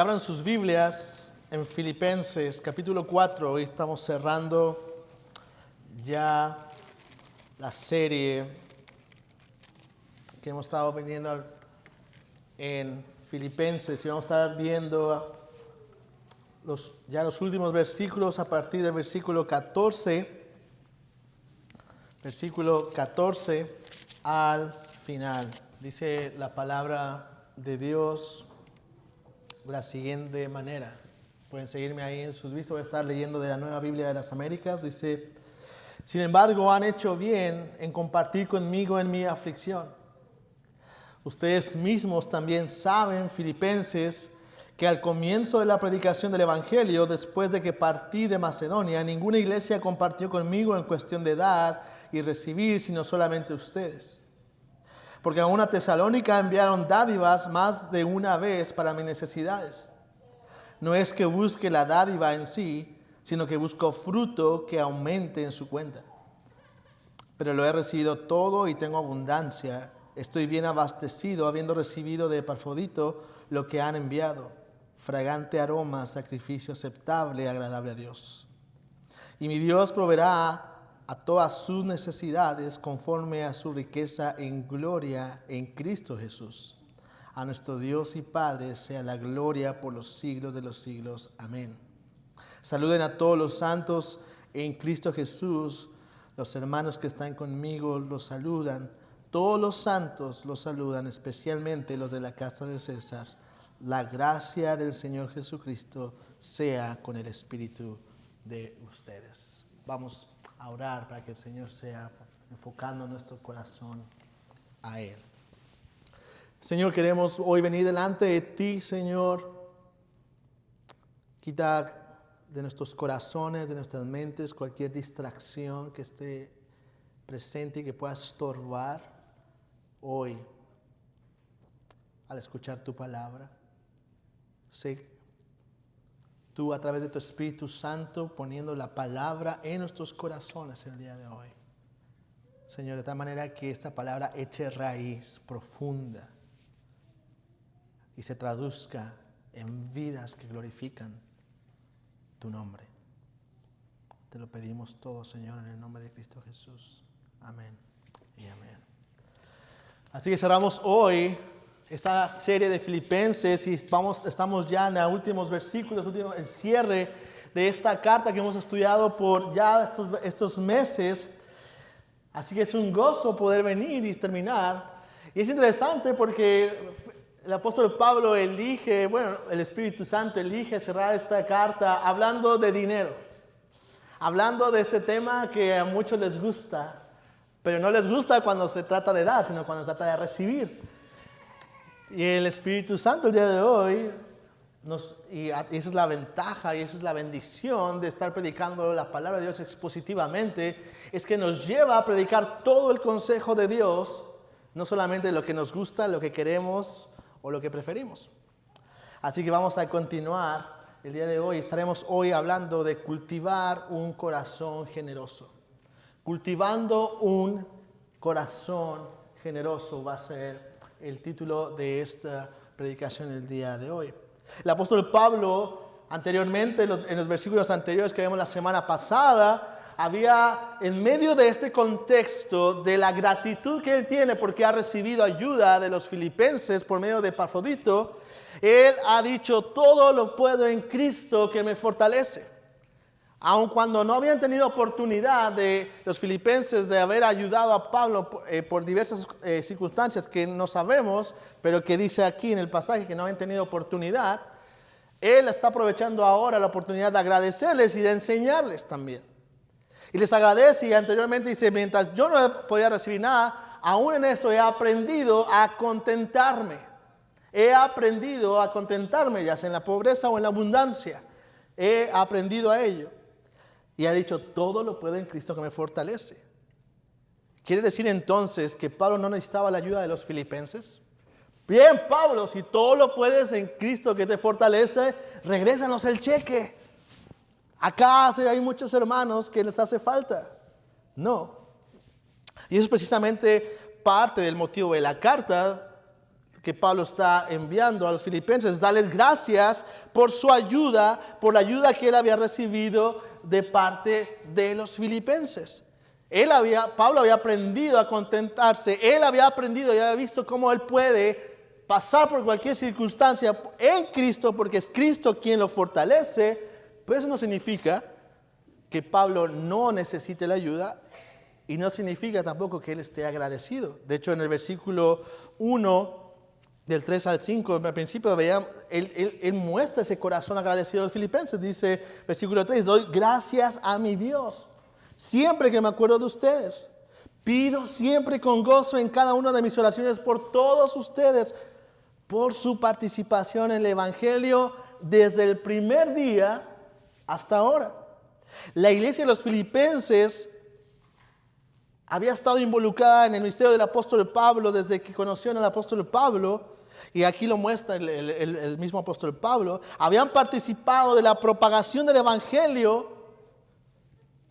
Abran sus Biblias en Filipenses capítulo 4. Hoy estamos cerrando ya la serie que hemos estado viendo en Filipenses y vamos a estar viendo los últimos versículos a partir del versículo 14 al final. Dice la palabra de Dios de la siguiente manera. Pueden seguirme ahí en sus vistas. Voy a estar leyendo de la Nueva Biblia de las Américas. Dice: sin embargo, han hecho bien en compartir conmigo en mi aflicción. Ustedes mismos también saben, filipenses, que al comienzo de la predicación del Evangelio, después de que partí de Macedonia, ninguna iglesia compartió conmigo en cuestión de dar y recibir, sino solamente ustedes. Porque a una Tesalónica enviaron dádivas más de una vez para mis necesidades. No es que busque la dádiva en sí, sino que busco fruto que aumente en su cuenta. Pero lo he recibido todo y tengo abundancia. Estoy bien abastecido, habiendo recibido de Epafrodito lo que han enviado, fragante aroma, sacrificio aceptable y agradable a Dios. Y mi Dios proveerá a todas sus necesidades conforme a su riqueza en gloria en Cristo Jesús. A nuestro Dios y Padre sea la gloria por los siglos de los siglos. Amén. Saluden a todos los santos en Cristo Jesús. Los hermanos que están conmigo los saludan. Todos los santos los saludan, especialmente los de la casa de César. La gracia del Señor Jesucristo sea con el espíritu de ustedes. Vamos a orar para que el Señor sea enfocando nuestro corazón a Él. Señor, queremos hoy venir delante de ti, Señor. Quita de nuestros corazones, de nuestras mentes, cualquier distracción que esté presente y que pueda estorbar hoy al escuchar tu palabra. Sé tú a través de tu Espíritu Santo poniendo la palabra en nuestros corazones el día de hoy. Señor, de tal manera que esta palabra eche raíz profunda y se traduzca en vidas que glorifican tu nombre. Te lo pedimos todo, Señor, en el nombre de Cristo Jesús. Amén y amén. Así que cerramos hoy esta serie de Filipenses y estamos ya en los últimos versículos, el cierre de esta carta que hemos estudiado por ya estos meses. Así que es un gozo poder venir y terminar. Y es interesante porque el apóstol Pablo el Espíritu Santo elige cerrar esta carta hablando de dinero. Hablando de este tema que a muchos les gusta, pero no les gusta cuando se trata de dar, sino cuando se trata de recibir. Y el Espíritu Santo el día de hoy, y esa es la ventaja y esa es la bendición de estar predicando la palabra de Dios expositivamente, es que nos lleva a predicar todo el consejo de Dios, no solamente lo que nos gusta, lo que queremos o lo que preferimos. Así que vamos a continuar el día de hoy. Estaremos hoy hablando de cultivar un corazón generoso. Cultivando un corazón generoso va a ser el título de esta predicación el día de hoy. El apóstol Pablo, anteriormente, en los versículos anteriores que vimos la semana pasada, había en medio de este contexto de la gratitud que él tiene porque ha recibido ayuda de los filipenses por medio de Epafrodito, él ha dicho: todo lo puedo en Cristo que me fortalece. Aun cuando no habían tenido oportunidad de los filipenses de haber ayudado a Pablo por diversas circunstancias que no sabemos, pero que dice aquí en el pasaje que no habían tenido oportunidad, él está aprovechando ahora la oportunidad de agradecerles y de enseñarles también. Y les agradece, y anteriormente dice: mientras yo no podía recibir nada, aún en esto he aprendido a contentarme. He aprendido a contentarme, ya sea en la pobreza o en la abundancia. He aprendido a ello. Y ha dicho: todo lo puedo en Cristo que me fortalece. ¿Quiere decir entonces que Pablo no necesitaba la ayuda de los filipenses? Bien, Pablo, si todo lo puedes en Cristo que te fortalece, regrésanos el cheque. Acá hay muchos hermanos que les hace falta. No. Y eso es precisamente parte del motivo de la carta que Pablo está enviando a los filipenses, darles gracias por su ayuda, por la ayuda que él había recibido de parte de los filipenses. Pablo había aprendido a contentarse, él había aprendido y había visto cómo él puede pasar por cualquier circunstancia en Cristo, porque es Cristo quien lo fortalece, pero eso no significa que Pablo no necesite la ayuda y no significa tampoco que él esté agradecido. De hecho, en el versículo 1, del 3 al 5, al principio veíamos, él muestra ese corazón agradecido a los filipenses. Dice, versículo 3, doy gracias a mi Dios, siempre que me acuerdo de ustedes. Pido siempre con gozo en cada una de mis oraciones por todos ustedes, por su participación en el Evangelio desde el primer día hasta ahora. La iglesia de los filipenses había estado involucrada en el ministerio del apóstol Pablo desde que conocieron al apóstol Pablo, y aquí lo muestra el mismo apóstol Pablo. Habían participado de la propagación del evangelio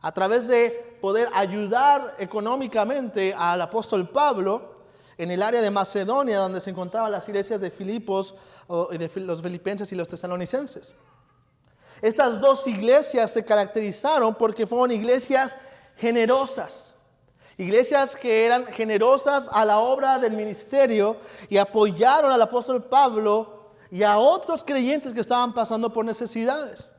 a través de poder ayudar económicamente al apóstol Pablo en el área de Macedonia, donde se encontraban las iglesias de Filipos, de los filipenses y los tesalonicenses. Estas dos iglesias se caracterizaron porque fueron iglesias generosas. Iglesias que eran generosas a la obra del ministerio y apoyaron al apóstol Pablo y a otros creyentes que estaban pasando por necesidades.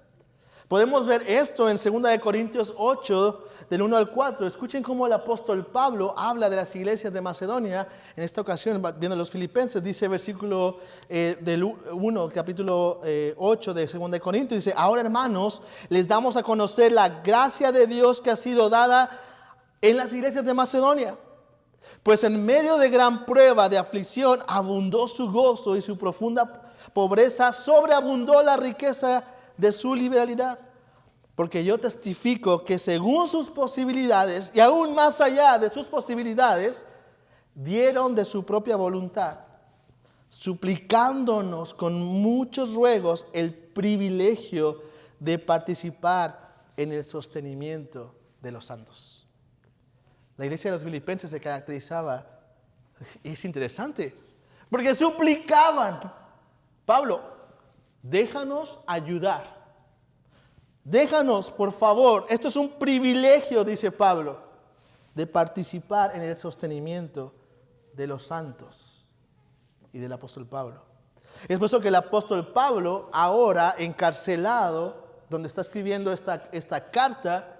Podemos ver esto en 2 Corintios 8, del 1 al 4. Escuchen cómo el apóstol Pablo habla de las iglesias de Macedonia. En esta ocasión, viendo los filipenses, dice versículo del 1, capítulo 8 de 2 Corintios, dice, ahora hermanos, les damos a conocer la gracia de Dios que ha sido dada en las iglesias de Macedonia. Pues en medio de gran prueba de aflicción abundó su gozo y su profunda pobreza sobreabundó la riqueza de su liberalidad. Porque yo testifico que según sus posibilidades y aún más allá de sus posibilidades, dieron de su propia voluntad, suplicándonos con muchos ruegos el privilegio de participar en el sostenimiento de los santos. La iglesia de los filipenses se caracterizaba, y es interesante, porque suplicaban, Pablo, déjanos ayudar, déjanos por favor, esto es un privilegio, dice Pablo, de participar en el sostenimiento de los santos y del apóstol Pablo. Es por eso que el apóstol Pablo, ahora encarcelado, donde está escribiendo esta carta,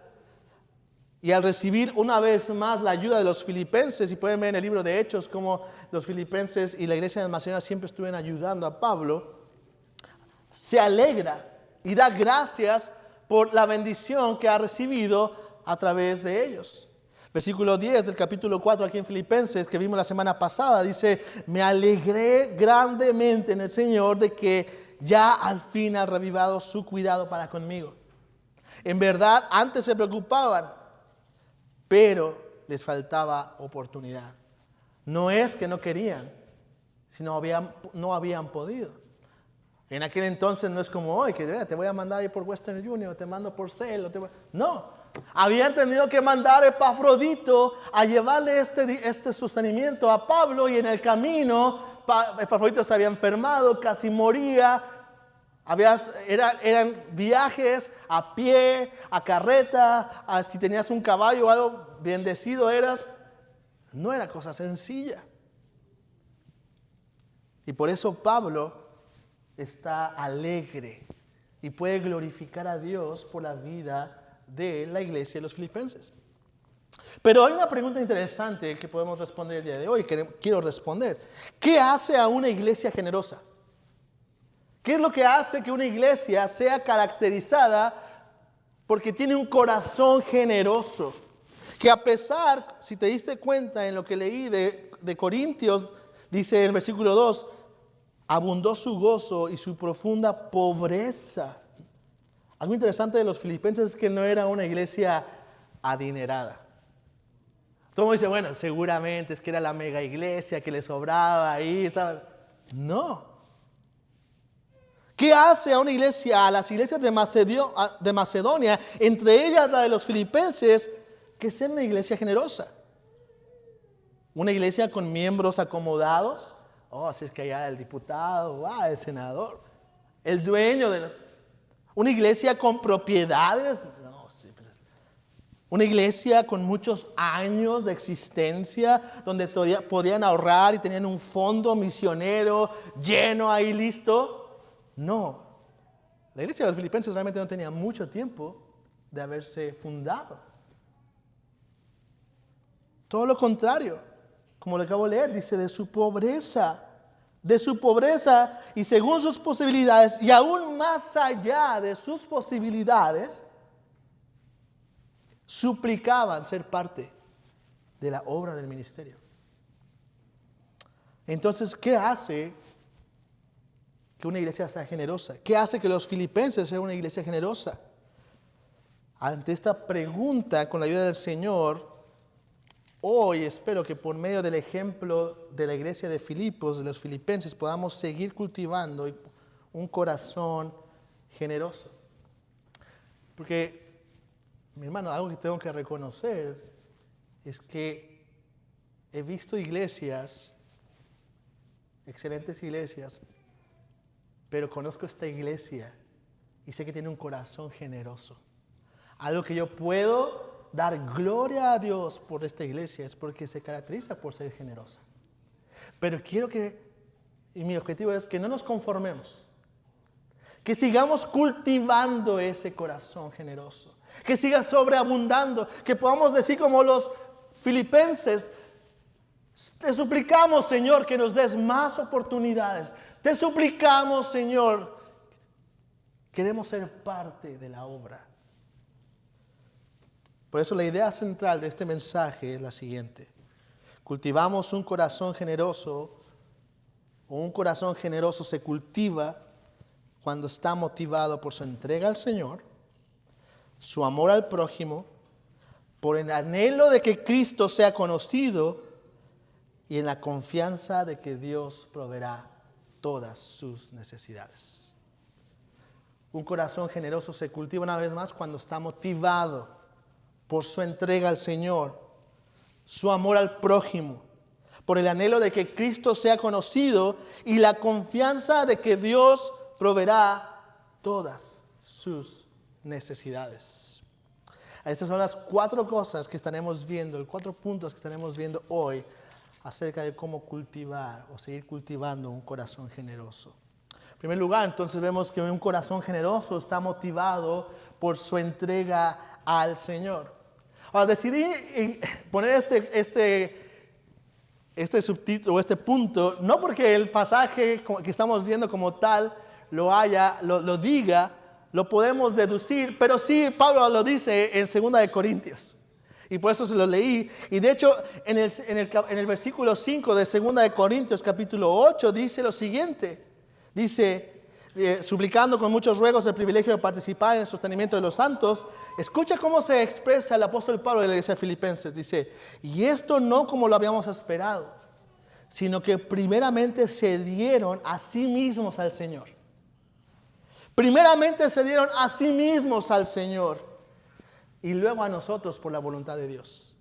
y al recibir una vez más la ayuda de los filipenses, y pueden ver en el libro de Hechos cómo los filipenses y la iglesia de Macedonia siempre estuvieron ayudando a Pablo, se alegra y da gracias por la bendición que ha recibido a través de ellos. Versículo 10 del capítulo 4 aquí en Filipenses, que vimos la semana pasada, dice, me alegré grandemente en el Señor de que ya al fin ha revivado su cuidado para conmigo. En verdad, antes se preocupaban, pero les faltaba oportunidad. No es que no querían, sino no habían podido. En aquel entonces no es como hoy, que te voy a mandar ir por Western Union, te mando por Cel. No, habían tenido que mandar a Epafrodito a llevarle este sostenimiento a Pablo, y en el camino Epafrodito se había enfermado, casi moría. Eran viajes a pie, a carreta, si tenías un caballo o algo, bendecido eras. No era cosa sencilla. Y por eso Pablo está alegre y puede glorificar a Dios por la vida de la iglesia de los filipenses. Pero hay una pregunta interesante que podemos responder el día de hoy, que quiero responder. ¿Qué hace a una iglesia generosa? ¿Qué es lo que hace que una iglesia sea caracterizada porque tiene un corazón generoso? Que a pesar, si te diste cuenta en lo que leí de Corintios, dice en el versículo 2, abundó su gozo y su profunda pobreza. Algo interesante de los filipenses es que no era una iglesia adinerada. Todo el mundo dice, bueno, seguramente es que era la mega iglesia que le sobraba ahí. No. ¿Qué hace a una iglesia, a las iglesias de Macedonia, entre ellas la de los filipenses, que sea una iglesia generosa? Una iglesia con miembros acomodados, Oh, si es que allá el diputado, el senador, el dueño de los... Una iglesia con propiedades. No, sí, pues, una iglesia con muchos años de existencia, donde todavía podían ahorrar y tenían un fondo misionero lleno ahí listo. No. La iglesia de los filipenses realmente no tenía mucho tiempo de haberse fundado. Todo lo contrario, como lo acabo de leer, dice de su pobreza y según sus posibilidades y aún más allá de sus posibilidades, suplicaban ser parte de la obra del ministerio. Entonces, ¿qué hace que una iglesia sea generosa? ¿Qué hace que los filipenses sean una iglesia generosa? Ante esta pregunta, con la ayuda del Señor, hoy espero que por medio del ejemplo de la iglesia de Filipos, de los filipenses, podamos seguir cultivando un corazón generoso. Porque, mi hermano, algo que tengo que reconocer es que he visto iglesias, excelentes iglesias, pero conozco esta iglesia y sé que tiene un corazón generoso. Algo que yo puedo dar gloria a Dios por esta iglesia es porque se caracteriza por ser generosa. Pero quiero y mi objetivo es que no nos conformemos, que sigamos cultivando ese corazón generoso, que siga sobreabundando, que podamos decir como los filipenses: te suplicamos, Señor, que nos des más oportunidades. Te suplicamos, Señor, queremos ser parte de la obra. Por eso la idea central de este mensaje es la siguiente: cultivamos un corazón generoso, o un corazón generoso se cultiva cuando está motivado por su entrega al Señor, su amor al prójimo, por el anhelo de que Cristo sea conocido y en la confianza de que Dios proveerá todas sus necesidades. Un corazón generoso se cultiva una vez más cuando está motivado por su entrega al Señor, su amor al prójimo, por el anhelo de que Cristo sea conocido y la confianza de que Dios proveerá todas sus necesidades. Estas son las 4 cosas que estaremos viendo, los 4 puntos que estaremos viendo hoy acerca de cómo cultivar o seguir cultivando un corazón generoso. En primer lugar, entonces vemos que un corazón generoso está motivado por su entrega al Señor. Ahora, decidí poner este subtítulo o este punto, no porque el pasaje que estamos viendo como tal lo diga, lo podemos deducir, pero sí Pablo lo dice en 2 de Corintios. Y por eso se lo leí. Y de hecho, en el versículo 5 de 2 de Corintios, capítulo 8, dice lo siguiente. Dice, suplicando con muchos ruegos el privilegio de participar en el sostenimiento de los santos. Escucha cómo se expresa el apóstol Pablo de la iglesia de Filipenses. Dice, y esto no como lo habíamos esperado, sino que primeramente se dieron a sí mismos al Señor. Primeramente se dieron a sí mismos al Señor y luego a nosotros por la voluntad de Dios.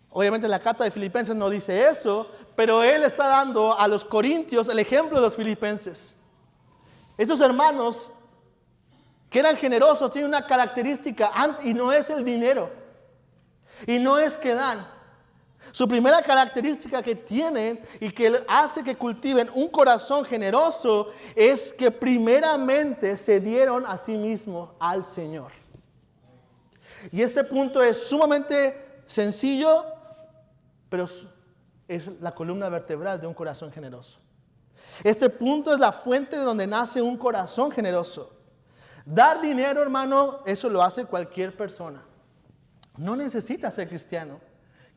Obviamente la carta de Filipenses no dice eso, pero él está dando a los corintios el ejemplo de los filipenses. Estos hermanos que eran generosos tienen una característica y no es el dinero y no es que dan. Su primera característica que tienen y que hace que cultiven un corazón generoso es que primeramente se dieron a sí mismos al Señor. Y este punto es sumamente sencillo, pero es la columna vertebral de un corazón generoso. Este punto es la fuente de donde nace un corazón generoso. Dar dinero, hermano, eso lo hace cualquier persona. No necesitas ser cristiano.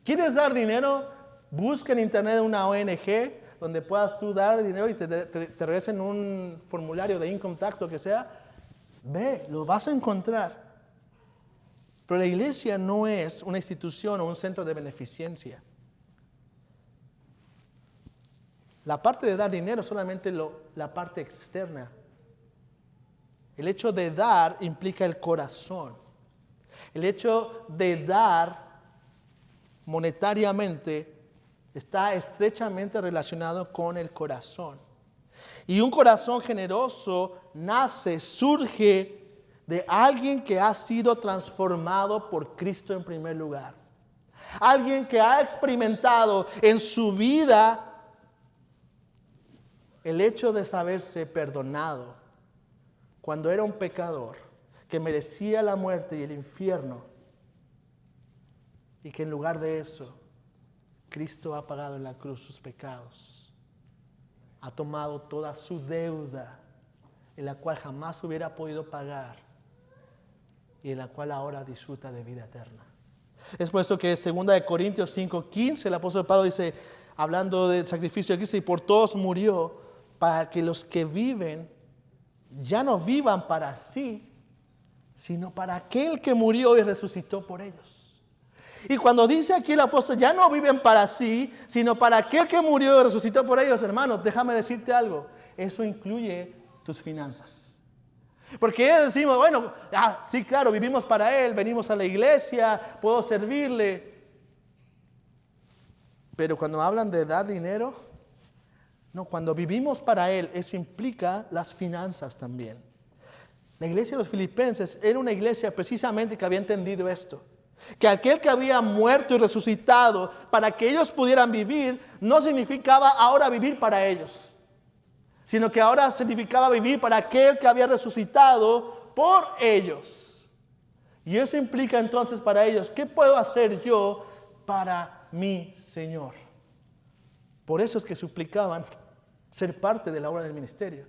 ¿Quieres dar dinero? Busca en internet una ONG donde puedas tú dar dinero y te regresen un formulario de income tax, lo que sea. Ve, lo vas a encontrar. Pero la iglesia no es una institución o un centro de beneficencia. La parte de dar dinero es solamente la parte externa. El hecho de dar implica el corazón. El hecho de dar monetariamente está estrechamente relacionado con el corazón. Y un corazón generoso surge de alguien que ha sido transformado por Cristo en primer lugar. Alguien que ha experimentado en su vida el hecho de saberse perdonado cuando era un pecador que merecía la muerte y el infierno, y que en lugar de eso Cristo ha pagado en la cruz sus pecados, ha tomado toda su deuda en la cual jamás hubiera podido pagar y en la cual ahora disfruta de vida eterna. Es por eso que 2 Corintios 5:15 el apóstol Pablo dice, hablando del sacrificio de Cristo, y por todos murió, para que los que viven ya no vivan para sí, sino para aquel que murió y resucitó por ellos. Y cuando dice aquí el apóstol, ya no viven para sí, sino para aquel que murió y resucitó por ellos, hermanos, déjame decirte algo, eso incluye tus finanzas. Porque decimos, bueno, sí, claro, vivimos para Él, venimos a la iglesia, puedo servirle. Pero cuando hablan de dar dinero, no, cuando vivimos para Él, eso implica las finanzas también. La iglesia de los Filipenses era una iglesia precisamente que había entendido esto. Que aquel que había muerto y resucitado para que ellos pudieran vivir, no significaba ahora vivir para ellos, sino que ahora significaba vivir para aquel que había resucitado por ellos. Y eso implica entonces para ellos, ¿qué puedo hacer yo para mi Señor? Por eso es que suplicaban ser parte de la obra del ministerio.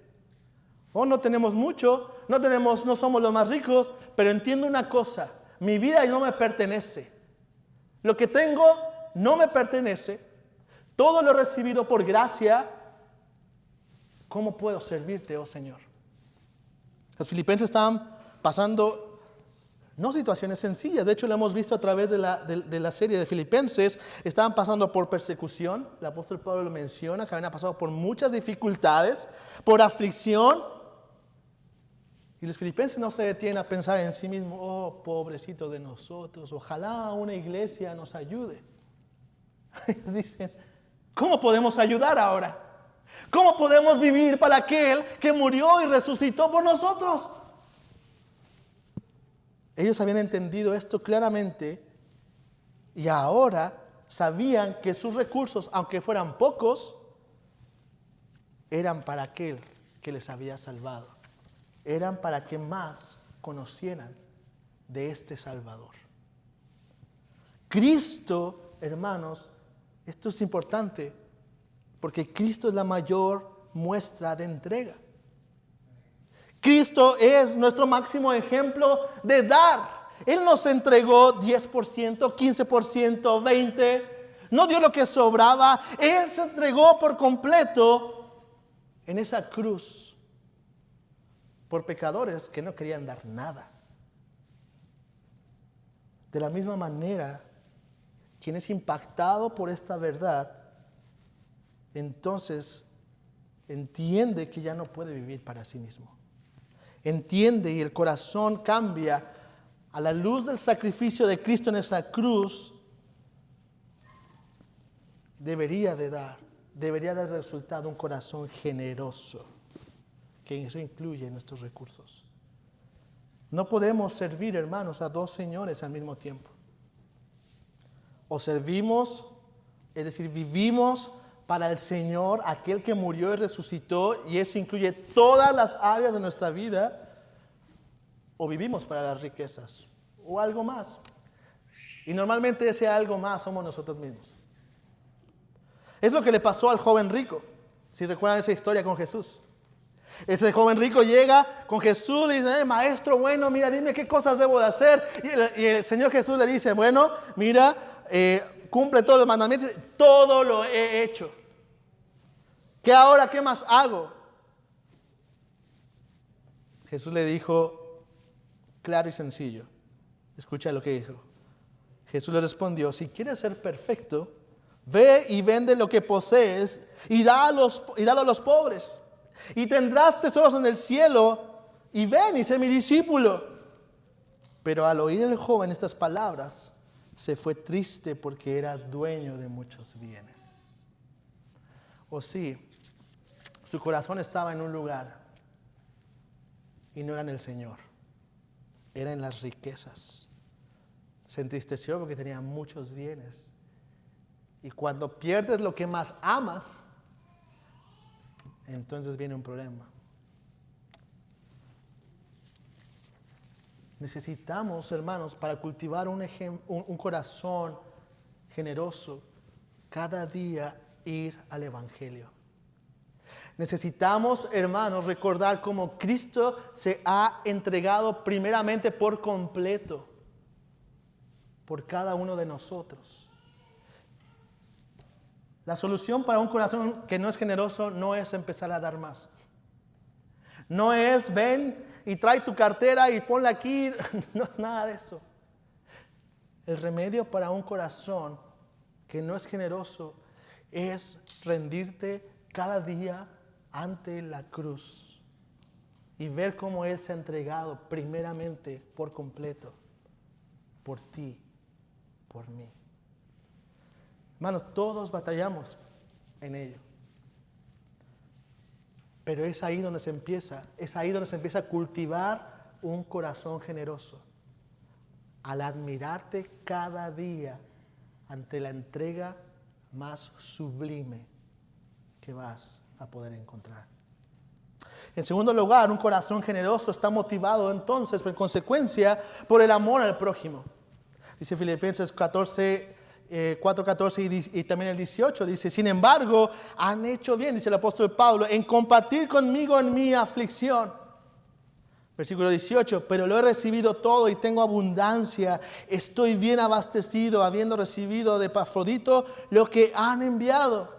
No tenemos mucho, no somos los más ricos, pero entiendo una cosa, mi vida no me pertenece. Lo que tengo no me pertenece, todo lo he recibido por gracia. ¿Cómo puedo servirte, oh Señor? Los filipenses estaban pasando no situaciones sencillas, de hecho lo hemos visto a través de la serie de Filipenses. Estaban pasando por persecución, el apóstol Pablo lo menciona, que habían pasado por muchas dificultades, por aflicción. Y los filipenses no se detienen a pensar en sí mismos, oh, pobrecito de nosotros, ojalá una iglesia nos ayude. Ellos dicen, ¿cómo podemos ayudar ahora? ¿Cómo podemos vivir para aquel que murió y resucitó por nosotros? Ellos habían entendido esto claramente y ahora sabían que sus recursos, aunque fueran pocos, eran para aquel que les había salvado. Eran para que más conocieran de este Salvador. Cristo, hermanos, esto es importante, porque Cristo es la mayor muestra de entrega. Cristo es nuestro máximo ejemplo de dar. Él nos entregó 10%, 15%, 20%. No dio lo que sobraba. Él se entregó por completo en esa cruz por pecadores que no querían dar nada. De la misma manera, quien es impactado por esta verdad, entonces entiende que ya no puede vivir para sí mismo. Entiende y el corazón cambia a la luz del sacrificio de Cristo en esa cruz. Debería dar resultado un corazón generoso, que eso incluye nuestros recursos. No podemos servir, hermanos, a dos señores al mismo tiempo. O servimos, es decir, vivimos para el Señor, aquel que murió y resucitó, y eso incluye todas las áreas de nuestra vida, o vivimos para las riquezas, o algo más. Y normalmente ese algo más somos nosotros mismos. Es lo que le pasó al joven rico, si recuerdan esa historia con Jesús. Ese joven rico llega con Jesús y le dice, maestro, bueno, mira, dime qué cosas debo de hacer. Y el Señor Jesús le dice, bueno, mira, cumple todos los mandamientos, todo lo he hecho. ¿Qué ahora? ¿Qué más hago? Jesús le dijo, claro y sencillo. Escucha lo que dijo. Jesús le respondió, si quieres ser perfecto, ve y vende lo que posees y dalo a los pobres. Y tendrás tesoros en el cielo, y ven y sé mi discípulo. Pero al oír el joven estas palabras, se fue triste porque era dueño de muchos bienes. O sí, su corazón estaba en un lugar y no era en el Señor, era en las riquezas. Se entristeció porque tenía muchos bienes. Y cuando pierdes lo que más amas, entonces viene un problema. Necesitamos, hermanos, para cultivar un corazón generoso, cada día ir al Evangelio. Necesitamos, hermanos, recordar cómo Cristo se ha entregado primeramente por completo por cada uno de nosotros. La solución para un corazón que no es generoso no es empezar a dar más. No es ven y trae tu cartera y ponla aquí. No es nada de eso. El remedio para un corazón que no es generoso es rendirte cada día ante la cruz y ver cómo Él se ha entregado primeramente por completo por ti, por mí. Hermanos, todos batallamos en ello. Pero es ahí donde se empieza a cultivar un corazón generoso. Al admirarte cada día ante la entrega más sublime que vas a poder encontrar. En segundo lugar, un corazón generoso está motivado entonces, en consecuencia, por el amor al prójimo. Dice Filipenses 4:14 y también el 18, dice, sin embargo, han hecho bien, dice el apóstol Pablo, en compartir conmigo en mi aflicción. Versículo 18, pero lo he recibido todo y tengo abundancia, estoy bien abastecido, habiendo recibido de Epafrodito lo que han enviado,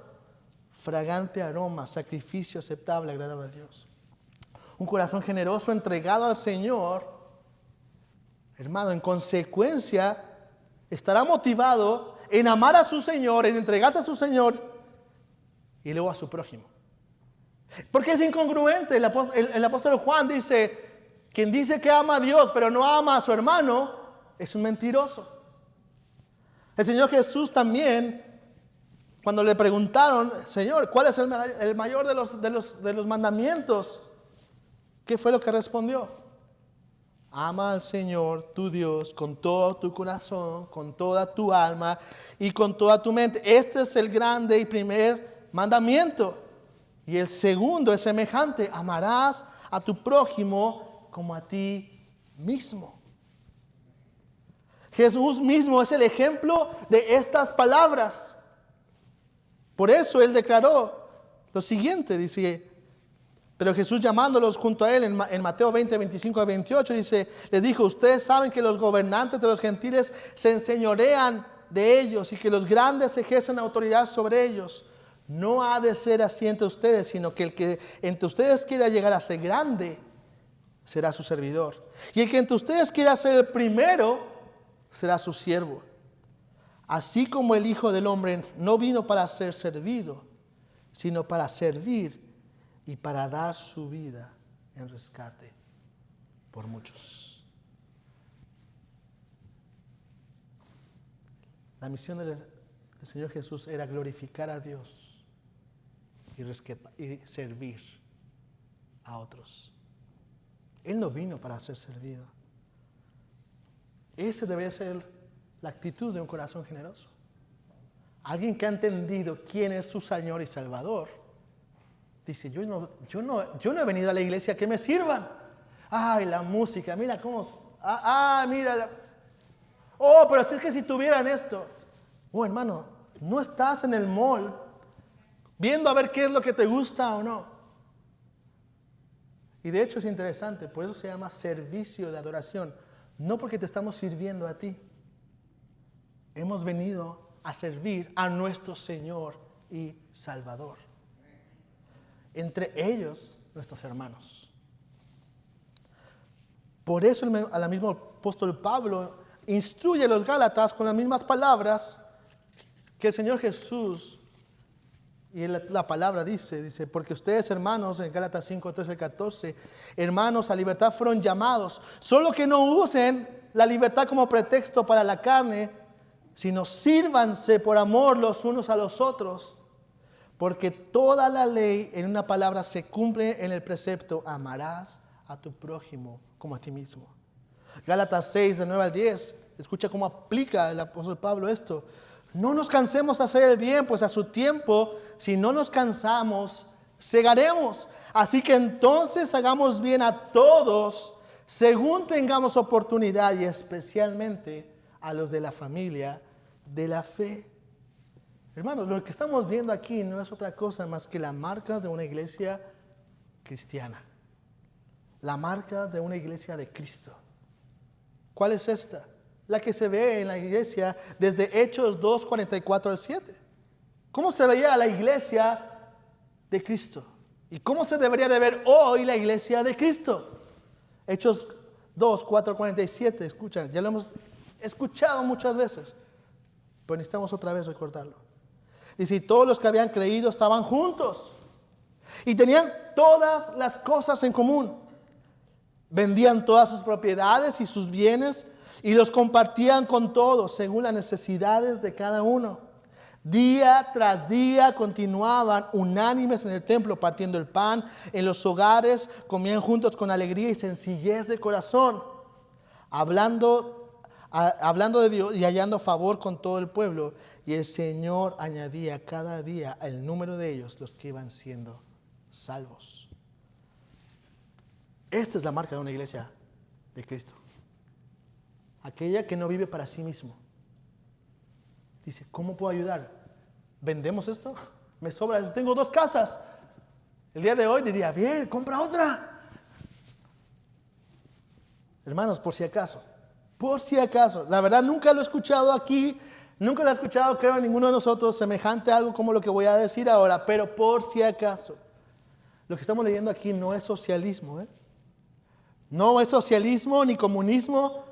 fragante aroma, sacrificio aceptable, agradable a Dios. Un corazón generoso entregado al Señor, hermano, en consecuencia, estará motivado en amar a su Señor, en entregarse a su Señor y luego a su prójimo. Porque es incongruente. El apóstol Juan dice, quien dice que ama a Dios pero no ama a su hermano es un mentiroso. El Señor Jesús también, cuando le preguntaron, Señor, ¿cuál es el mayor de los mandamientos? ¿Qué fue lo que respondió? Ama al Señor tu Dios con todo tu corazón, con toda tu alma y con toda tu mente. Este es el grande y primer mandamiento. Y el segundo es semejante. Amarás a tu prójimo como a ti mismo. Jesús mismo es el ejemplo de estas palabras. Por eso Él declaró lo siguiente, dice... Pero Jesús llamándolos junto a Él en Mateo 20, 25 a 28, dice, les dijo, ustedes saben que los gobernantes de los gentiles se enseñorean de ellos y que los grandes ejercen autoridad sobre ellos. No ha de ser así entre ustedes, sino que el que entre ustedes quiera llegar a ser grande, será su servidor. Y el que entre ustedes quiera ser el primero, será su siervo. Así como el Hijo del Hombre no vino para ser servido, sino para servir y para dar su vida en rescate por muchos. La misión del Señor Jesús era glorificar a Dios y servir a otros. Él no vino para ser servido. Esa debería ser la actitud de un corazón generoso. Alguien que ha entendido quién es su Señor y Salvador. Dice, yo no he venido a la iglesia a que me sirvan. Ay, la música, mira cómo... mira. Pero si es que si tuvieran esto. Hermano, no estás en el mall viendo a ver qué es lo que te gusta o no. Y de hecho es interesante, por eso se llama servicio de adoración. No porque te estamos sirviendo a ti. Hemos venido a servir a nuestro Señor y Salvador. Entre ellos, nuestros hermanos. Por eso el mismo apóstol Pablo instruye a los Gálatas con las mismas palabras que el Señor Jesús y la palabra dice, porque ustedes hermanos, en Gálatas 5, 13 al 14, hermanos a libertad fueron llamados, solo que no usen la libertad como pretexto para la carne, sino sírvanse por amor los unos a los otros. Porque toda la ley, en una palabra, se cumple en el precepto: amarás a tu prójimo como a ti mismo. Gálatas 6, de 9 al 10. Escucha cómo aplica el apóstol Pablo esto. No nos cansemos de hacer el bien, pues a su tiempo, si no nos cansamos, segaremos. Así que entonces hagamos bien a todos, según tengamos oportunidad, y especialmente a los de la familia de la fe. Hermanos, lo que estamos viendo aquí no es otra cosa más que la marca de una iglesia cristiana. La marca de una iglesia de Cristo. ¿Cuál es esta? La que se ve en la iglesia desde Hechos 2, 44 al 7. ¿Cómo se veía la iglesia de Cristo? ¿Y cómo se debería de ver hoy la iglesia de Cristo? Hechos 2, 4, 47. Escuchan, ya lo hemos escuchado muchas veces, pero necesitamos otra vez recordarlo. Dice: y todos los que habían creído estaban juntos y tenían todas las cosas en común. Vendían todas sus propiedades y sus bienes y los compartían con todos según las necesidades de cada uno. Día tras día continuaban unánimes en el templo, partiendo el pan en los hogares, comían juntos con alegría y sencillez de corazón, hablando de Dios y hallando favor con todo el pueblo. Y el Señor añadía cada día el número de ellos, los que iban siendo salvos. Esta es la marca de una iglesia de Cristo. Aquella que no vive para sí mismo. Dice: ¿cómo puedo ayudar? ¿Vendemos esto? Me sobra, tengo 2 casas. El día de hoy diría: bien, compra otra. Hermanos, por si acaso, la verdad nunca lo he escuchado aquí, nunca lo he escuchado, creo, en ninguno de nosotros, semejante a algo como lo que voy a decir ahora, pero por si acaso, lo que estamos leyendo aquí no es socialismo, No es socialismo ni comunismo.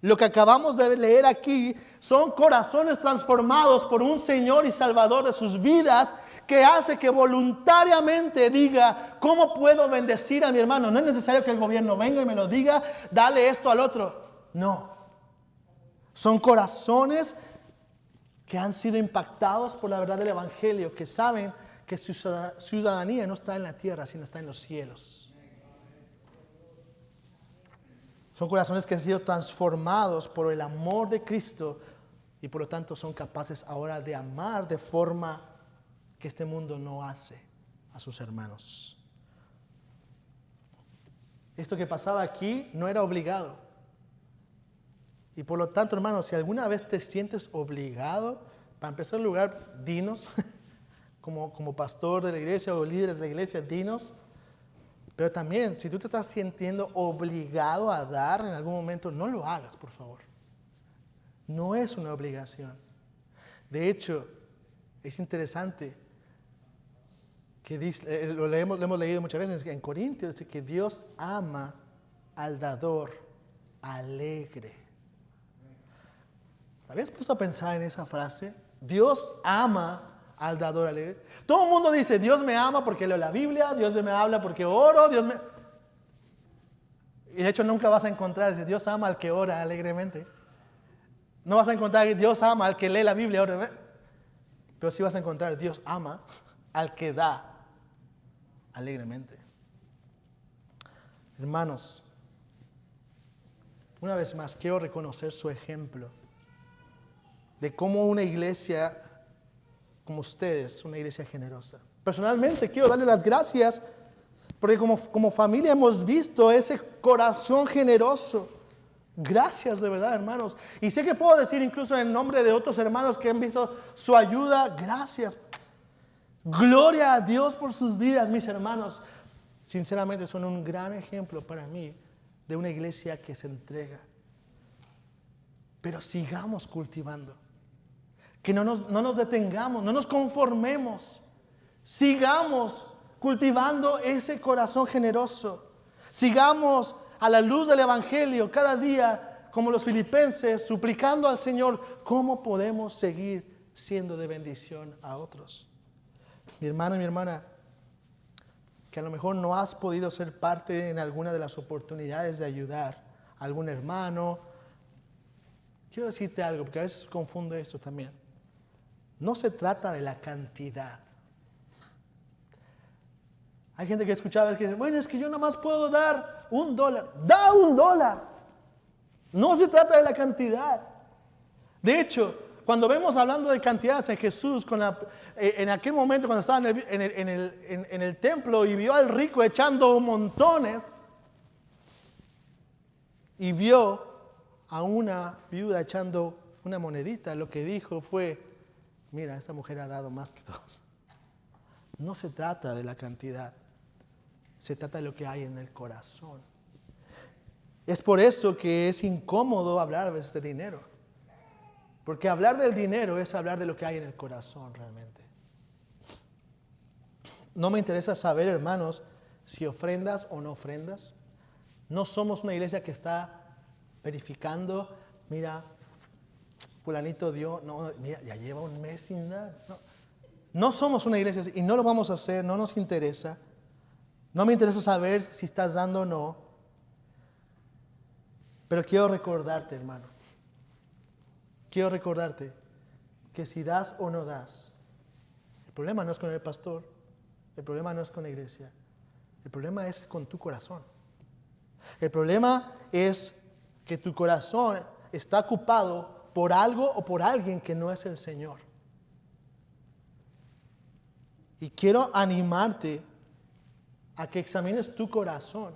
Lo que acabamos de leer aquí son corazones transformados por un Señor y Salvador de sus vidas, que hace que voluntariamente diga: ¿cómo puedo bendecir a mi hermano? No es necesario que el gobierno venga y me lo diga: dale esto al otro. No. Son corazones que han sido impactados por la verdad del Evangelio, que saben que su ciudadanía no está en la tierra, sino está en los cielos. Son corazones que han sido transformados por el amor de Cristo y por lo tanto son capaces ahora de amar de forma que este mundo no hace a sus hermanos. Esto que pasaba aquí no era obligado. Y por lo tanto, hermanos, si alguna vez te sientes obligado, para empezar en lugar, dinos, como pastor de la iglesia o líderes de la iglesia, dinos. Pero también, si tú te estás sintiendo obligado a dar en algún momento, no lo hagas, por favor. No es una obligación. De hecho, es interesante que dice, lo hemos leído muchas veces en Corintios, dice que Dios ama al dador alegre. ¿Te habías puesto a pensar en esa frase? Dios ama al dador alegre. Todo el mundo dice: Dios me ama porque leo la Biblia, Dios me habla porque oro, Y de hecho nunca vas a encontrar, dice, Dios ama al que ora alegremente. No vas a encontrar que Dios ama al que lee la Biblia, pero sí vas a encontrar: Dios ama al que da alegremente. Hermanos, una vez más quiero reconocer su ejemplo de cómo una iglesia como ustedes, una iglesia generosa. Personalmente quiero darle las gracias porque como familia hemos visto ese corazón generoso. Gracias de verdad, hermanos. Y sé que puedo decir incluso en nombre de otros hermanos que han visto su ayuda: gracias. Gloria a Dios por sus vidas, mis hermanos. Sinceramente son un gran ejemplo para mí de una iglesia que se entrega. Pero sigamos cultivando. Que no nos detengamos, no nos conformemos. Sigamos cultivando ese corazón generoso. Sigamos a la luz del Evangelio cada día, como los filipenses, suplicando al Señor cómo podemos seguir siendo de bendición a otros. Mi hermano y mi hermana, que a lo mejor no has podido ser parte en alguna de las oportunidades de ayudar a algún hermano, quiero decirte algo, porque a veces confundo esto también. No se trata de la cantidad Hay gente que escuchaba que dice, bueno, es que yo nada más puedo dar $1. Da $1. No se trata de la cantidad. De hecho, cuando vemos hablando de cantidades en Jesús, en aquel momento cuando estaba en el templo y vio al rico echando montones, y vio a una viuda echando una monedita, lo que dijo fue, mira, esta mujer ha dado más que todos. No se trata de la cantidad, se trata de lo que hay en el corazón. Es por eso que es incómodo hablar a veces de dinero. Porque hablar del dinero es hablar de lo que hay en el corazón realmente. No me interesa saber, hermanos, si ofrendas o no ofrendas. No somos una iglesia que está verificando, mira, fulanito dio, no, mira, ya lleva un mes sin dar. No somos una iglesia así y no lo vamos a hacer, no nos interesa. No me interesa saber si estás dando o no. Pero quiero recordarte, hermano. Quiero recordarte que si das o no das, el problema no es con el pastor, el problema no es con la iglesia, el problema es con tu corazón. El problema es que tu corazón está ocupado por algo o por alguien que no es el Señor. Y quiero animarte a que examines tu corazón.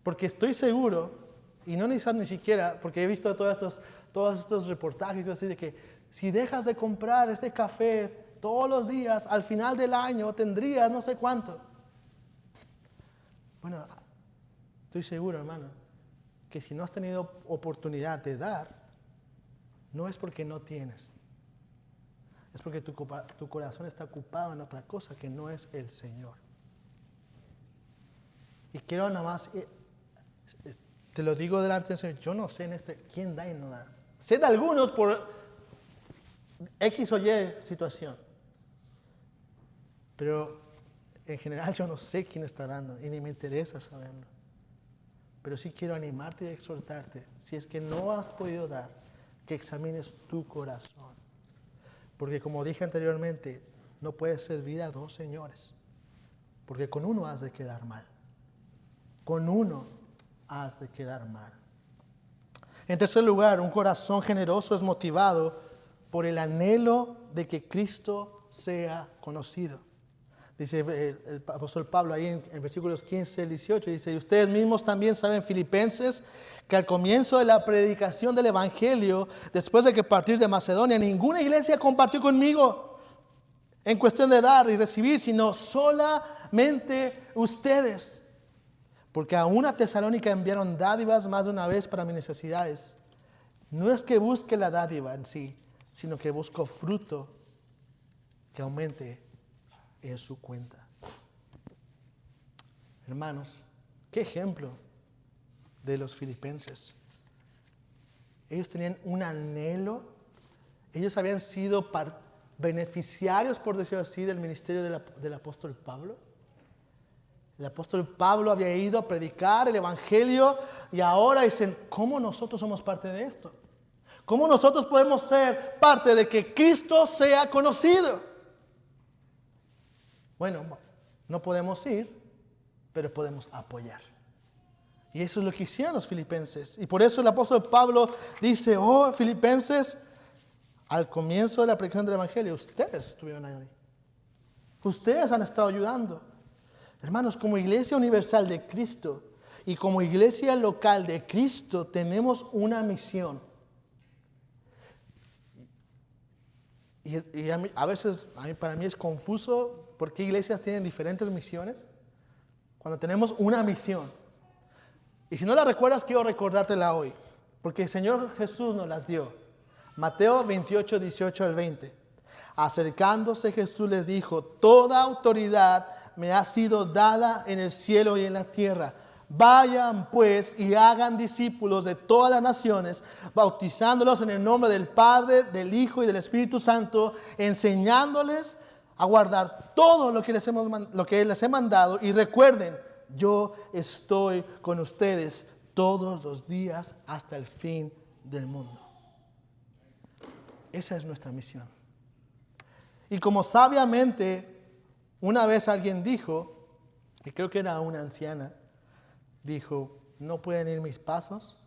Porque estoy seguro, y no necesitas ni siquiera, porque he visto todos estos reportajes así de que si dejas de comprar este café todos los días, al final del año tendrías no sé cuánto. Bueno, estoy seguro, hermano, que si no has tenido oportunidad de dar, no es porque no tienes. Es porque tu corazón está ocupado en otra cosa que no es el Señor. Y quiero nada más, te lo digo delante del Señor, yo no sé quién da y no da. Sé de algunos por X o Y situación. Pero en general yo no sé quién está dando y ni me interesa saberlo. Pero sí quiero animarte y exhortarte, si es que no has podido dar, que examines tu corazón. Porque como dije anteriormente, no puedes servir a dos señores. Porque con uno has de quedar mal. Con uno has de quedar mal. En tercer lugar, un corazón generoso es motivado por el anhelo de que Cristo sea conocido. Dice el apóstol Pablo ahí en versículos 15 al 18, dice, y ustedes mismos también saben, Filipenses, que al comienzo de la predicación del Evangelio, después de que partir de Macedonia, ninguna iglesia compartió conmigo en cuestión de dar y recibir, sino solamente ustedes. Porque a una Tesalónica enviaron dádivas más de una vez para mis necesidades. No es que busque la dádiva en sí, sino que busco fruto que aumente en su cuenta. Hermanos, qué ejemplo de los filipenses. Ellos tenían un anhelo, ellos habían sido beneficiarios, por decirlo así, del ministerio del apóstol Pablo. El apóstol Pablo había ido a predicar el evangelio y ahora dicen, ¿cómo nosotros somos parte de esto? ¿Cómo nosotros podemos ser parte de que Cristo sea conocido? Bueno, no podemos ir, pero podemos apoyar. Y eso es lo que hicieron los filipenses. Y por eso el apóstol Pablo dice, oh, filipenses, al comienzo de la predicación del evangelio, ustedes estuvieron ahí. Ustedes han estado ayudando. Hermanos, como iglesia universal de Cristo y como iglesia local de Cristo tenemos una misión. Y a veces para mí es confuso por qué iglesias tienen diferentes misiones cuando tenemos una misión. Y si no la recuerdas, quiero recordártela hoy, porque el Señor Jesús nos las dio. Mateo 28, 18 al 20. Acercándose Jesús les dijo, toda autoridad me ha sido dada en el cielo y en la tierra. Vayan pues y hagan discípulos de todas las naciones, bautizándolos en el nombre del Padre, del Hijo y del Espíritu Santo, enseñándoles a guardar todo lo que les he mandado. Y recuerden, yo estoy con ustedes todos los días hasta el fin del mundo. Esa es nuestra misión. Y como sabiamente Una vez alguien dijo, y creo que era una anciana, dijo, no pueden ir mis pasos,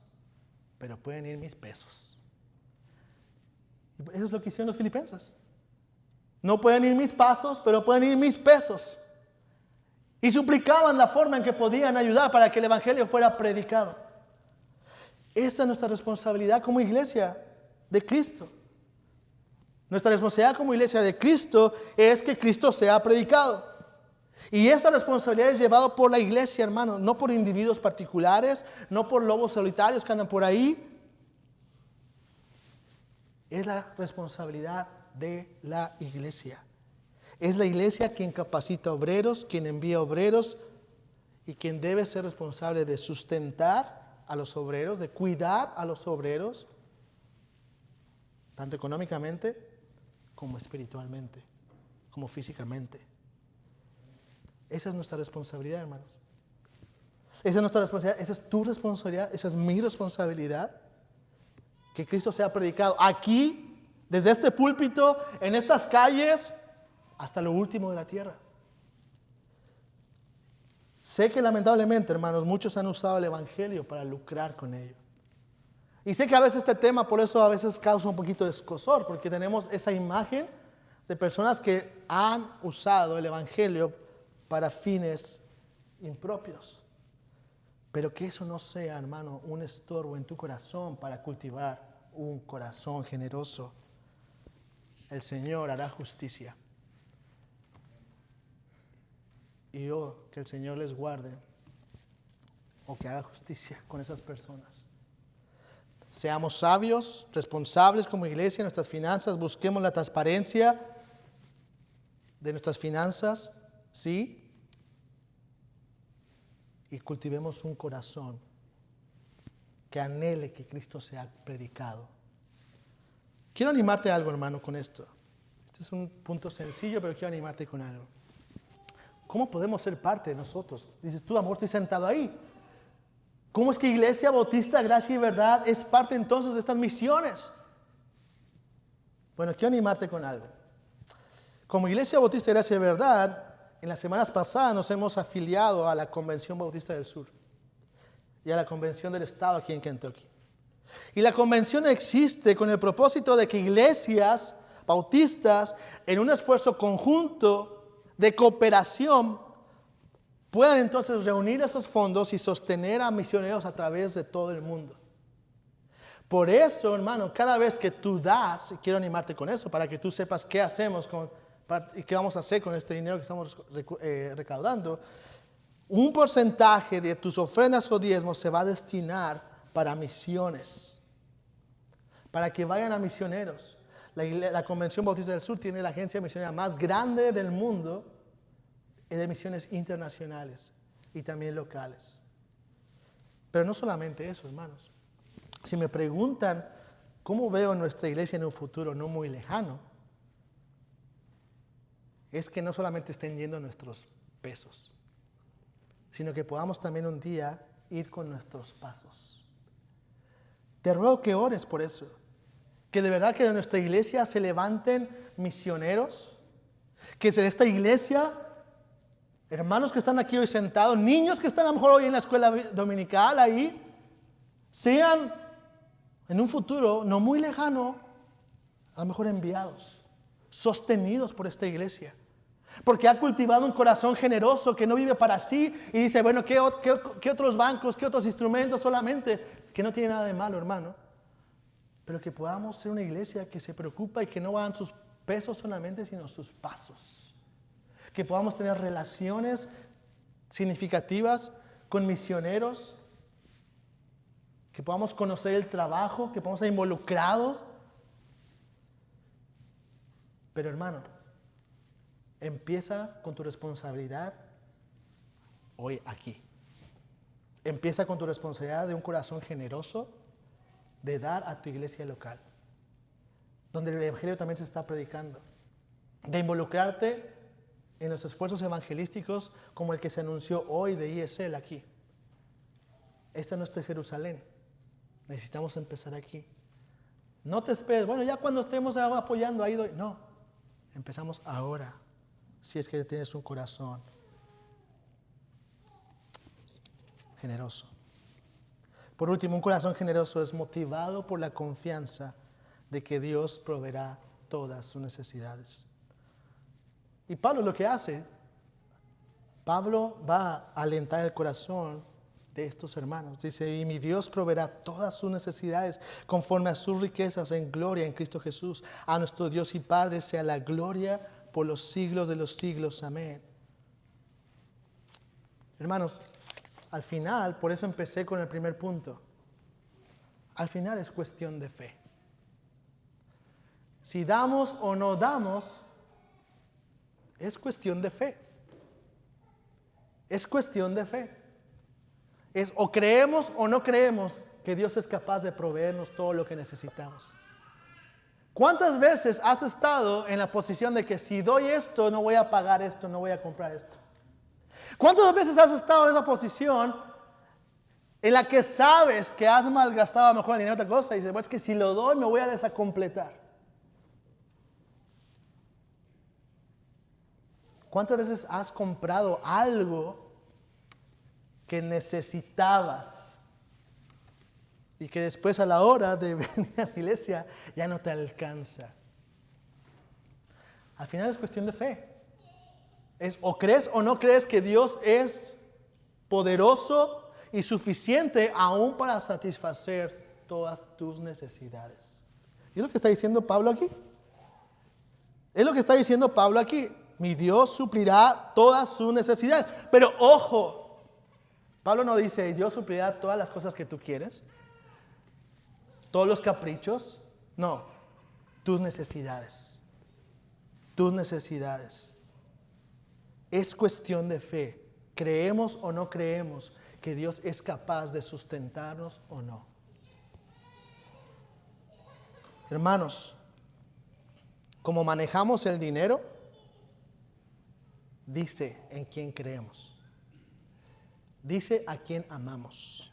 pero pueden ir mis pesos. Eso es lo que hicieron los filipenses. No pueden ir mis pasos, pero pueden ir mis pesos. Y suplicaban la forma en que podían ayudar para que el evangelio fuera predicado. Esa es nuestra responsabilidad como iglesia de Cristo. Nuestra responsabilidad como iglesia de Cristo es que Cristo sea predicado. Y esa responsabilidad es llevada por la iglesia, hermano, no por individuos particulares, no por lobos solitarios que andan por ahí. Es la responsabilidad de la iglesia. Es la iglesia quien capacita obreros, quien envía obreros y quien debe ser responsable de sustentar a los obreros, de cuidar a los obreros, tanto económicamente como espiritualmente, como físicamente. Esa es nuestra responsabilidad, hermanos. Esa es nuestra responsabilidad, esa es tu responsabilidad, esa es mi responsabilidad. Que Cristo sea predicado aquí, desde este púlpito, en estas calles, hasta lo último de la tierra. Sé que lamentablemente, hermanos, muchos han usado el evangelio para lucrar con ello. Y sé que a veces este tema, por eso a veces causa un poquito de escozor, porque tenemos esa imagen de personas que han usado el evangelio para fines impropios. Pero que eso no sea, hermano, un estorbo en tu corazón para cultivar un corazón generoso. El Señor hará justicia. Y que el Señor les guarde o que haga justicia con esas personas. Seamos sabios, responsables como iglesia en nuestras finanzas, busquemos la transparencia de nuestras finanzas, ¿sí? Y cultivemos un corazón que anhele que Cristo sea predicado. Quiero animarte a algo, hermano, con esto. Este es un punto sencillo, pero quiero animarte con algo. ¿Cómo podemos ser parte de nosotros? Dices tú, amor, estoy sentado ahí. ¿Cómo es que Iglesia Bautista, Gracia y Verdad es parte entonces de estas misiones? Bueno, quiero animarte con algo. Como Iglesia Bautista, Gracia y Verdad, en las semanas pasadas nos hemos afiliado a la Convención Bautista del Sur y a la Convención del Estado aquí en Kentucky. Y la convención existe con el propósito de que iglesias bautistas, en un esfuerzo conjunto de cooperación, puedan entonces reunir esos fondos y sostener a misioneros a través de todo el mundo. Por eso, hermano, cada vez que tú das, y quiero animarte con eso, para que tú sepas qué hacemos y qué vamos a hacer con este dinero que estamos recaudando, un porcentaje de tus ofrendas o diezmos se va a destinar para misiones, para que vayan a misioneros. La Convención Bautista del Sur tiene la agencia misionera más grande del mundo de misiones internacionales y también locales. Pero no solamente eso, hermanos. Si me preguntan cómo veo nuestra iglesia en un futuro no muy lejano, es que no solamente estén yendo nuestros pesos, sino que podamos también un día ir con nuestros pasos. Te ruego que ores por eso, que de verdad que de nuestra iglesia se levanten misioneros, que de esta iglesia, hermanos que están aquí hoy sentados, niños que están a lo mejor hoy en la escuela dominical ahí, sean en un futuro no muy lejano, a lo mejor enviados, sostenidos por esta iglesia. Porque ha cultivado un corazón generoso que no vive para sí y dice, bueno, ¿qué otros bancos, qué otros instrumentos solamente? Que no tiene nada de malo, hermano. Pero que podamos ser una iglesia que se preocupa y que no van sus pesos solamente, sino sus pasos. Que podamos tener relaciones significativas con misioneros. Que podamos conocer el trabajo, que podamos estar involucrados. Pero hermano, empieza con tu responsabilidad hoy aquí. Empieza con tu responsabilidad de un corazón generoso de dar a tu iglesia local, donde el evangelio también se está predicando, de involucrarte en los esfuerzos evangelísticos como el que se anunció hoy de ESL aquí. Esta es nuestra Jerusalén. Necesitamos empezar aquí. No te esperes, bueno, ya cuando estemos apoyando ahí, no, empezamos ahora. si es que tienes un corazón generoso. Por último, un corazón generoso es motivado por la confianza de que Dios proveerá todas sus necesidades. Y Pablo lo que hace, Pablo va a alentar el corazón de estos hermanos. Dice, y mi Dios proveerá todas sus necesidades conforme a sus riquezas en gloria en Cristo Jesús. A nuestro Dios y Padre sea la gloria por los siglos de los siglos. Amén. Hermanos, al final, por eso empecé con el primer punto. Al final es cuestión de fe. Si damos o no damos, es cuestión de fe. Es cuestión de fe. Es o creemos o no creemos que Dios es capaz de proveernos todo lo que necesitamos. ¿Cuántas veces has estado en la posición de que si doy esto, no voy a pagar esto, no voy a comprar esto? ¿Cuántas veces has estado en esa posición en la que sabes que has malgastado a lo mejor el dinero en otra cosa y dices, bueno, es que si lo doy me voy a desacompletar? ¿Cuántas veces has comprado algo que necesitabas y que después a la hora de venir a la iglesia ya no te alcanza? Al final es cuestión de fe. Es o crees o no crees que Dios es poderoso y suficiente aún para satisfacer todas tus necesidades. ¿Y es lo que está diciendo Pablo aquí? Es lo que está diciendo Pablo aquí. Mi Dios suplirá todas sus necesidades. Pero ojo, Pablo no dice, Dios suplirá todas las cosas que tú quieres, todos los caprichos. No, tus necesidades. Tus necesidades. Es cuestión de fe. ¿Creemos o no creemos que Dios es capaz de sustentarnos o no? Hermanos, como manejamos el dinero, dice en quién creemos. Dice a quién amamos.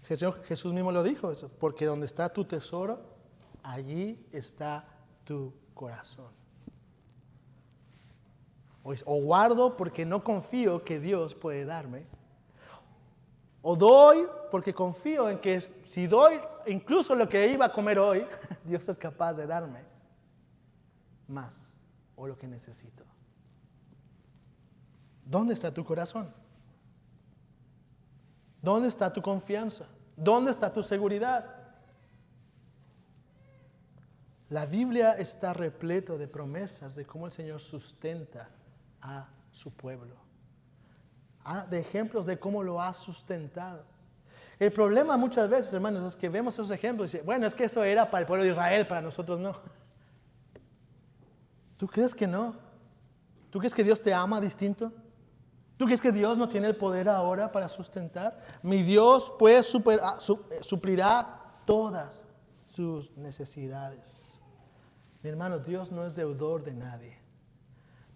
Jesús mismo lo dijo, eso, porque donde está tu tesoro, allí está tu corazón. O guardo porque no confío que Dios puede darme. O doy porque confío en que si doy incluso lo que iba a comer hoy, Dios es capaz de darme más o lo que necesito. ¿Dónde está tu corazón? ¿Dónde está tu confianza? ¿Dónde está tu seguridad? La Biblia está repleta de promesas de cómo el Señor sustenta a su pueblo. De ejemplos de cómo lo ha sustentado. El problema muchas veces, hermanos, es que vemos esos ejemplos y decimos, bueno, es que eso era para el pueblo de Israel, para nosotros no. ¿Tú crees que no? ¿Tú crees que Dios te ama distinto? ¿Tú crees que Dios no tiene el poder ahora para sustentar? Mi Dios pues suplirá todas sus necesidades. Mi hermano, Dios no es deudor de nadie.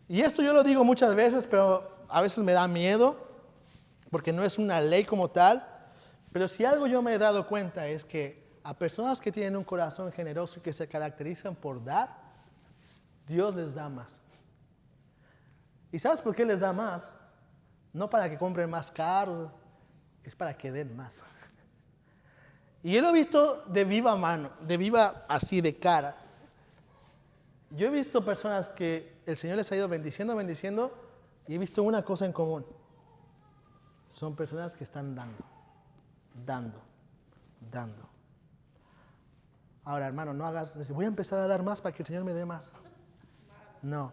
Y esto yo lo digo muchas veces, pero a veces me da miedo, porque no es una ley como tal. Pero si algo yo me he dado cuenta es que a personas que tienen un corazón generoso y que se caracterizan por dar, Dios les da más. ¿Y sabes por qué les da más? No para que compren más caro, es para que den más. Y yo lo he visto de viva mano, de viva así de cara. Yo he visto personas que el Señor les ha ido bendiciendo, bendiciendo, y he visto una cosa en común. Son personas que están dando. Ahora, hermano, no hagas, voy a empezar a dar más para que el Señor me dé más. No.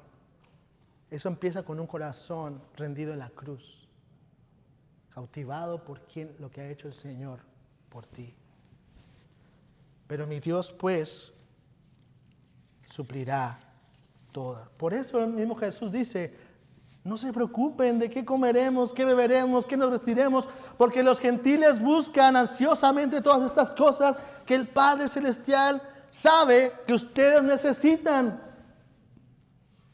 Eso empieza con un corazón rendido en la cruz, cautivado por lo que ha hecho el Señor por ti. Pero mi Dios, pues, suplirá toda. Por eso el mismo Jesús dice, no se preocupen de qué comeremos, qué beberemos, qué nos vestiremos, porque los gentiles buscan ansiosamente todas estas cosas que el Padre Celestial sabe que ustedes necesitan.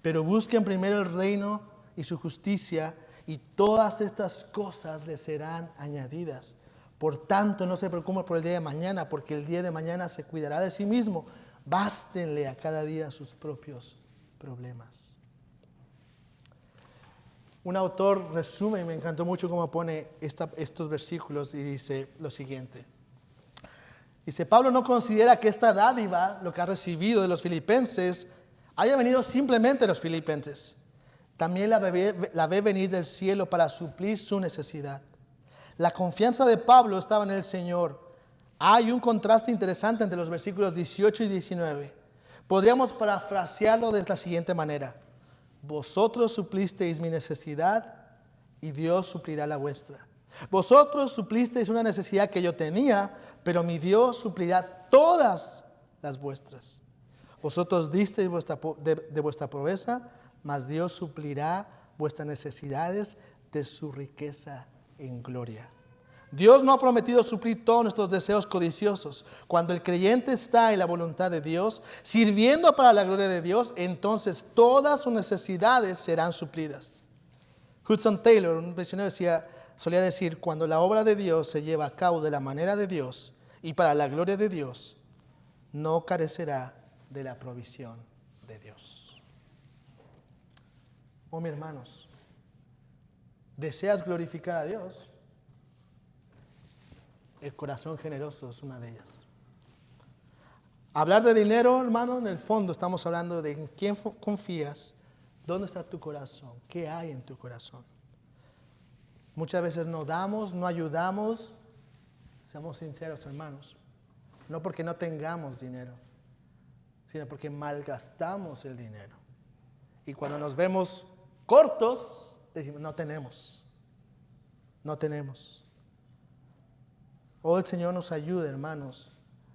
Pero busquen primero el reino y su justicia, y todas estas cosas les serán añadidas. Por tanto, no se preocupen por el día de mañana, porque el día de mañana se cuidará de sí mismo. Bástenle a cada día sus propios problemas. Un autor resume, me encantó mucho cómo pone estos versículos y dice lo siguiente. Dice, Pablo no considera que esta dádiva, lo que ha recibido de los filipenses, haya venido simplemente de los filipenses. También la ve venir del cielo para suplir su necesidad. La confianza de Pablo estaba en el Señor. Hay un contraste interesante entre los versículos 18 y 19. Podríamos parafrasearlo de la siguiente manera. Vosotros suplisteis mi necesidad y Dios suplirá la vuestra. Vosotros suplisteis una necesidad que yo tenía, pero mi Dios suplirá todas las vuestras. Vosotros disteis de vuestra pobreza, mas Dios suplirá vuestras necesidades de su riqueza en gloria. Dios no ha prometido suplir todos nuestros deseos codiciosos. Cuando el creyente está en la voluntad de Dios, sirviendo para la gloria de Dios, entonces todas sus necesidades serán suplidas. Hudson Taylor, un misionero, solía decir, cuando la obra de Dios se lleva a cabo de la manera de Dios y para la gloria de Dios, no carecerá de la provisión de Dios. Oh, mis hermanos, ¿deseas glorificar a Dios? El corazón generoso es una de ellas. Hablar de dinero, hermano, en el fondo estamos hablando de en quién confías, dónde está tu corazón, qué hay en tu corazón. Muchas veces no damos, no ayudamos, seamos sinceros, hermanos, no porque no tengamos dinero, sino porque malgastamos el dinero. Y cuando nos vemos cortos, decimos, no tenemos. Oh, el Señor nos ayude, hermanos,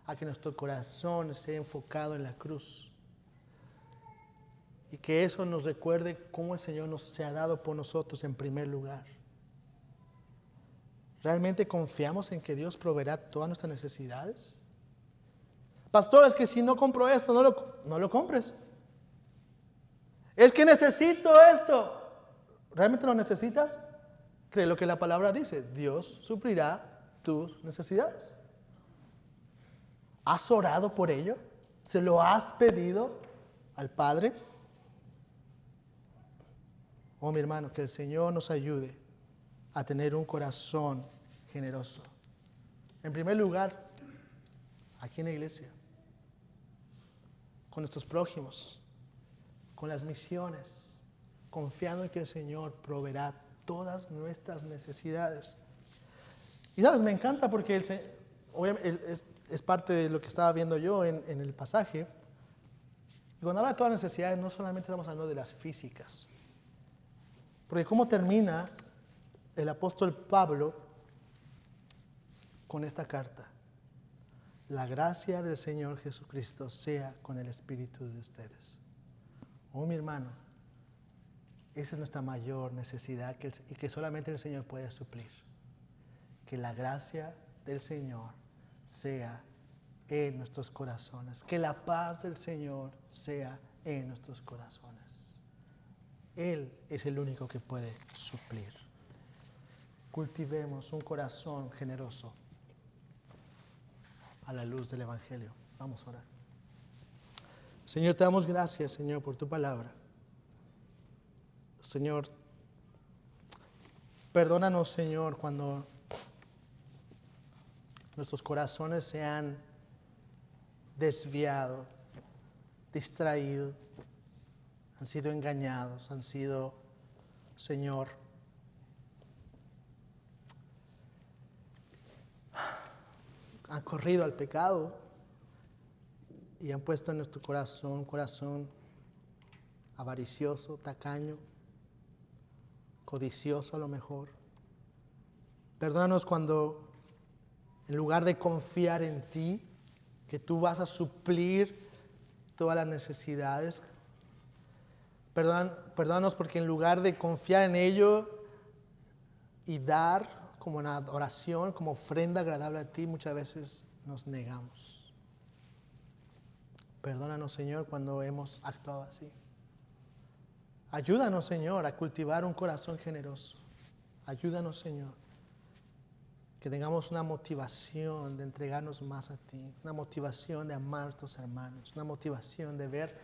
a que nuestro corazón esté enfocado en la cruz. Y que eso nos recuerde cómo el Señor se ha dado por nosotros en primer lugar. ¿Realmente confiamos en que Dios proveerá todas nuestras necesidades? Pastor, es que si no compro esto, no lo compres. Es que necesito esto. ¿Realmente lo necesitas? Cree lo que la palabra dice. Dios suplirá tus necesidades. ¿Has orado por ello? ¿Se lo has pedido al Padre? Oh, mi hermano, que el Señor nos ayude a tener un corazón generoso. En primer lugar, aquí en la iglesia, con nuestros prójimos, con las misiones, confiando en que el Señor proveerá todas nuestras necesidades. Y sabes, me encanta porque obviamente es parte de lo que estaba viendo yo en el pasaje. Y cuando habla de todas las necesidades, no solamente estamos hablando de las físicas. Porque ¿cómo termina el apóstol Pablo con esta carta? La gracia del Señor Jesucristo sea con el espíritu de ustedes. Oh, mi hermano, esa es nuestra mayor necesidad y que solamente el Señor puede suplir. Que la gracia del Señor sea en nuestros corazones. Que la paz del Señor sea en nuestros corazones. Él es el único que puede suplir. Cultivemos un corazón generoso a la luz del Evangelio. Vamos a orar. Señor, te damos gracias, Señor, por tu palabra. Señor, perdónanos, Señor, cuando nuestros corazones se han desviado, distraído, han sido engañados, han sido, Señor, han corrido al pecado y han puesto en nuestro corazón un corazón avaricioso, tacaño, codicioso a lo mejor. Perdónanos cuando en lugar de confiar en ti, que tú vas a suplir todas las necesidades, perdónanos porque en lugar de confiar en ello y dar como una oración, como ofrenda agradable a ti, muchas veces nos negamos. Perdónanos, Señor, cuando hemos actuado así. Ayúdanos, Señor, a cultivar un corazón generoso. Ayúdanos, Señor, que tengamos una motivación de entregarnos más a ti, una motivación de amar a nuestros hermanos, una motivación de ver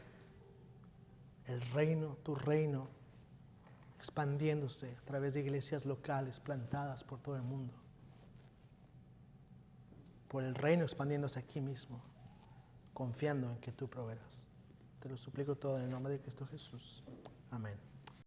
el reino, tu reino, expandiéndose a través de iglesias locales plantadas por todo el mundo. Por el reino expandiéndose aquí mismo, confiando en que tú proveerás. Te lo suplico todo en el nombre de Cristo Jesús. Amén.